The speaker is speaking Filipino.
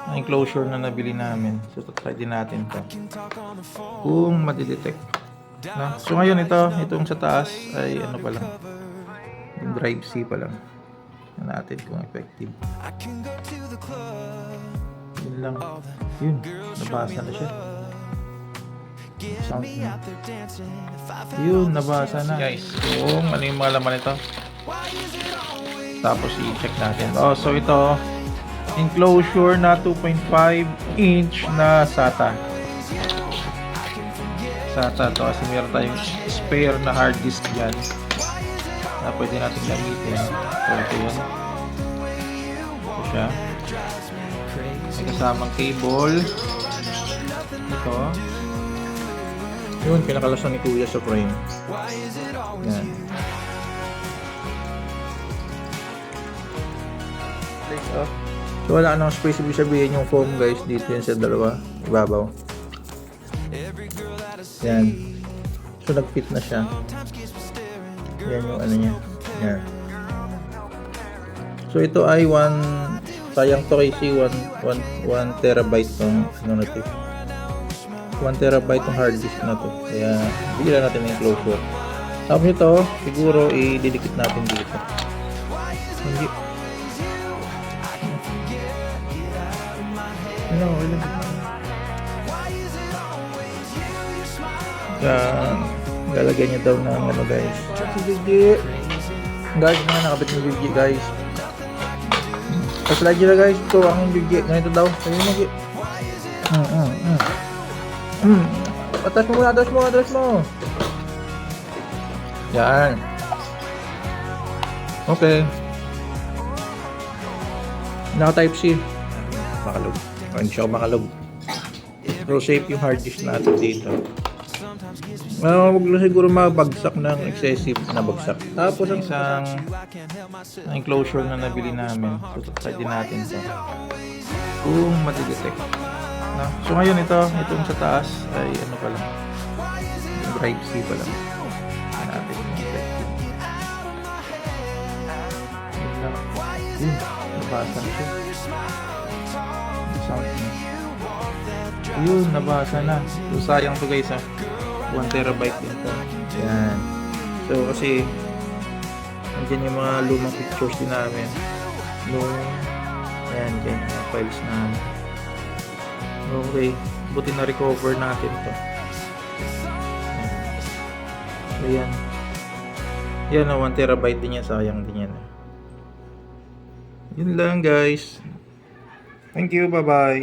ang enclosure na nabili namin. So try din natin to kung madidetect na. So ngayon itong sa taas ay ano pa lang, yung drive C pa lang. Tingnan natin kung effective. Yun lang. Yun, nabasa na siya. Sound niya. Yun, nabasa na. Guys, kung ano yung mga laman nito. Tapos i-check natin. So ito, enclosure na 2.5 inch na SATA. SATA to kasi meron tayong spare na hard disk dyan na pwede natin gamitin. So ito yun. Ito siya. May kasamang cable. Ito. Yun, pinakalasang ni Kuya sa frame. Yan. So wala nang space, ibig sabihin yung foam guys dito yan sa dalawa ibabaw. Yan. So nag-fit na siya. Yan yung ano niya. Yan. So ito ay sayang to kasi 1 terabyte tong ano na to. 1 terabyte tong hard disk na to. Kaya bigyan natin yung closure. Tapos ito siguro i-didikit natin dito. Hindi. No, lalagyan niya daw ng ano guys. Si Gigi. Guys, nakabit ng Gigi guys. Tapos lagi na guys, ito ang Gigi. Ganito daw. Ayun mo Gigi. Atras mo. Yan. Okay. Naka type C. Makalog. Hindi siya makalog. So safe yung hard disk natin dito. Huwag lang siguro mabagsak ng excessive na bagsak. Tapos ang isang enclosure na nabili namin. So try din natin to kung madidetect na. So ngayon itong sa taas ay ano pa lang, yung drive C pa lang. Tingnan natin yung effective. Yun, nabasa na siya. Sound niya. Yun, nabasa na. So sayang to guys 1 terabyte din to. Yan. So kasi nandiyan yung mga lumang pictures din namin. Ayan, dyan yung mga files namin. Okay, buti na recover natin to. So yan. Yan 1 terabyte din yan. Sayang din yan. Yun lang guys. Thank you, bye bye.